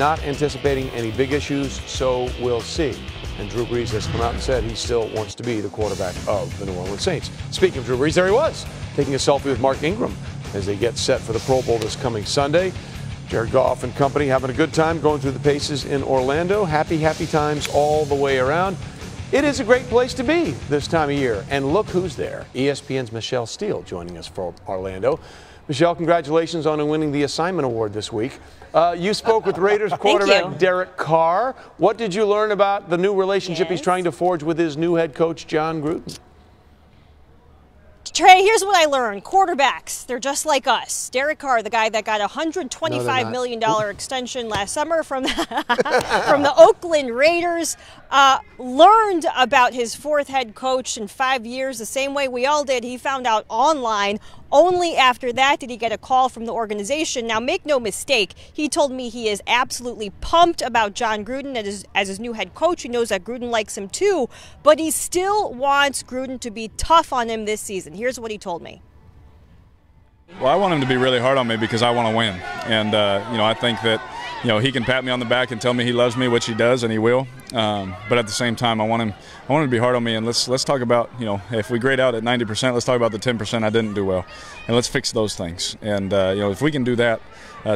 not anticipating any big issues, so we'll see. And Drew Brees has come out and said he still wants to be the quarterback of the New Orleans Saints. Speaking of Drew Brees, there he was, taking a selfie with Mark Ingram as they get set for the Pro Bowl this coming Sunday. Jared Goff and company having a good time going through the paces in Orlando. Happy, happy times all the way around. It is a great place to be this time of year. And look who's there. ESPN's Michelle Steele joining us from Orlando. Michelle, congratulations on winning the Assignment Award this week. You spoke with Raiders quarterback Derek Carr. What did you learn about the new relationship he's trying to forge with his new head coach, John Gruden? Trey, here's what I learned. Quarterbacks, they're just like us. Derek Carr, the guy that got a $125 million extension last summer from the Oakland Raiders, learned about his fourth head coach in 5 years the same way we all did. He found out online. Only after that did he get a call from the organization. Now, make no mistake, he told me he is absolutely pumped about John Gruden as his new head coach. He knows that Gruden likes him too, but he still wants Gruden to be tough on him this season. Here's what he told me. Well, I want him to be really hard on me because I want to win. And, I think that, he can pat me on the back and tell me he loves me, which he does, and he will. But at the same time, I want him to be hard on me. And let's talk about, if we grade out at 90%, let's talk about the 10% I didn't do well. And let's fix those things. And, if we can do that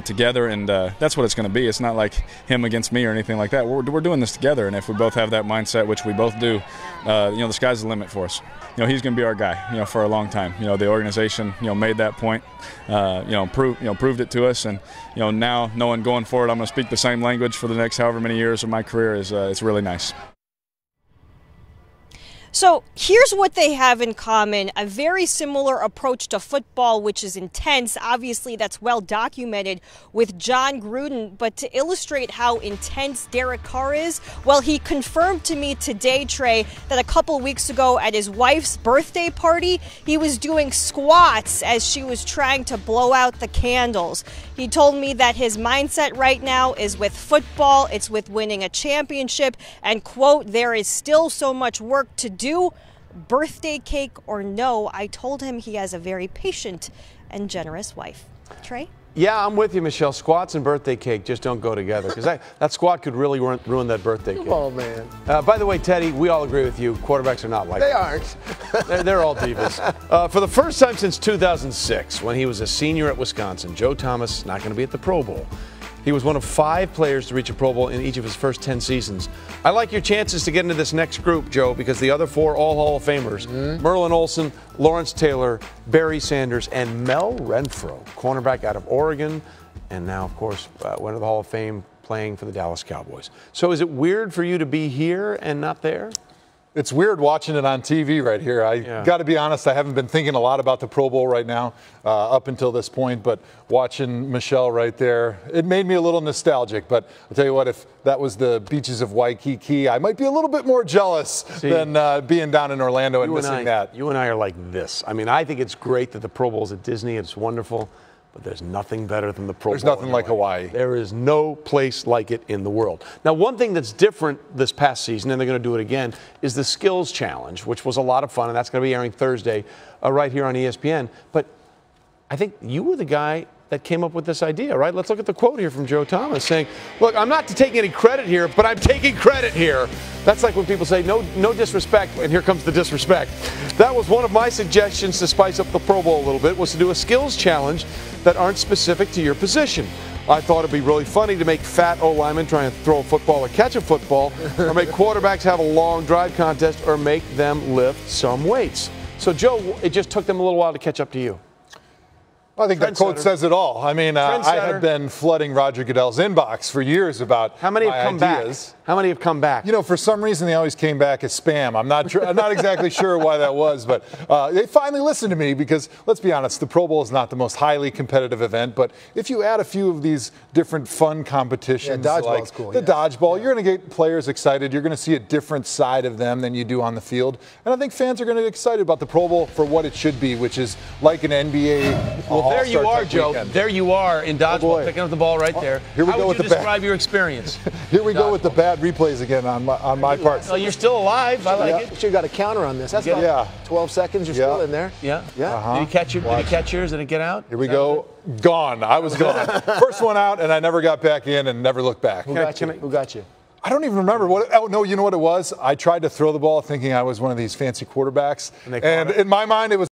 together, and that's what it's going to be. It's not like him against me or anything like that. We're doing this together. And if we both have that mindset, which we both do, the sky's the limit for us. He's going to be our guy, for a long time. The organization, made that point, proved it to us. And, now knowing going forward, I'm going to speak the same language for the next however many years of my career is it's really nice. So here's what they have in common, a very similar approach to football, which is intense. Obviously, that's well documented with John Gruden. But to illustrate how intense Derek Carr is, well, he confirmed to me today, Trey, that a couple weeks ago at his wife's birthday party, he was doing squats as she was trying to blow out the candles. He told me that his mindset right now is with football, it's with winning a championship, and, quote, there is still so much work to do. Birthday cake or no, I told him he has a very patient and generous wife. Trey? Yeah, I'm with you, Michelle. Squats and birthday cake just don't go together because that squat could really ruin that birthday cake. Come on, man. By the way, Teddy, we all agree with you. Quarterbacks are not like They that. aren't. They're all divas. For the first time since 2006, when he was a senior at Wisconsin, Joe Thomas not going to be at the Pro Bowl. He was one of 5 players to reach a Pro Bowl in each of his first 10 seasons. I like your chances to get into this next group, Joe, because the other 4 all Hall of Famers, Merlin Olsen, Lawrence Taylor, Barry Sanders, and Mel Renfro, cornerback out of Oregon, and now, of course, went to the Hall of Fame playing for the Dallas Cowboys. So is it weird for you to be here and not there? It's weird watching it on TV right here. I got to be honest, I haven't been thinking a lot about the Pro Bowl right now up until this point, but watching Michelle right there, it made me a little nostalgic. But I'll tell you what, if that was the beaches of Waikiki, I might be a little bit more jealous than being down in Orlando and missing that. You and I are like this. I mean, I think it's great that the Pro Bowl's at Disney. It's wonderful. But there's nothing better than the Pro Bowl. There's nothing like Hawaii. There is no place like it in the world. Now, one thing that's different this past season, and they're going to do it again, is the Skills Challenge, which was a lot of fun, and that's going to be airing Thursday right here on ESPN. But I think you were the guy that came up with this idea, right? Let's look at the quote here from Joe Thomas saying, look, I'm not taking any credit here, but I'm taking credit here. That's like when people say, no disrespect, and here comes the disrespect. That was one of my suggestions to spice up the Pro Bowl a little bit, was to do a skills challenge that aren't specific to your position. I thought it'd be really funny to make fat O-linemen try and throw a football or catch a football, or make quarterbacks have a long drive contest, or make them lift some weights. So, Joe, it just took them a little while to catch up to you. I think that quote says it all. I mean, I had been flooding Roger Goodell's inbox for years about how many have come ideas. Back? How many have come back? You know, for some reason, they always came back as spam. I'm not exactly sure why that was, but they finally listened to me because, let's be honest, the Pro Bowl is not the most highly competitive event, but if you add a few of these different fun competitions, like cool, the dodgeball, you're going to get players excited. You're going to see a different side of them than you do on the field, and I think fans are going to get excited about the Pro Bowl for what it should be, which is like an NBA. Well, there you are, Joe. Weekend. There you are in dodgeball, picking up the ball right there. Here we How go would with you the describe your experience? Here we go with the bad replays again on my part. Well, you're still alive. I like it. But you got a counter on this. That's about 12 seconds. You're still in there. Yeah. Yeah. Did you catch yours? Did it get out? Here we go. gone. I was gone. First one out, and I never got back in and never looked back. Who got you? I don't even remember what. Oh no, you know what it was? I tried to throw the ball thinking I was one of these fancy quarterbacks, and in my mind it was.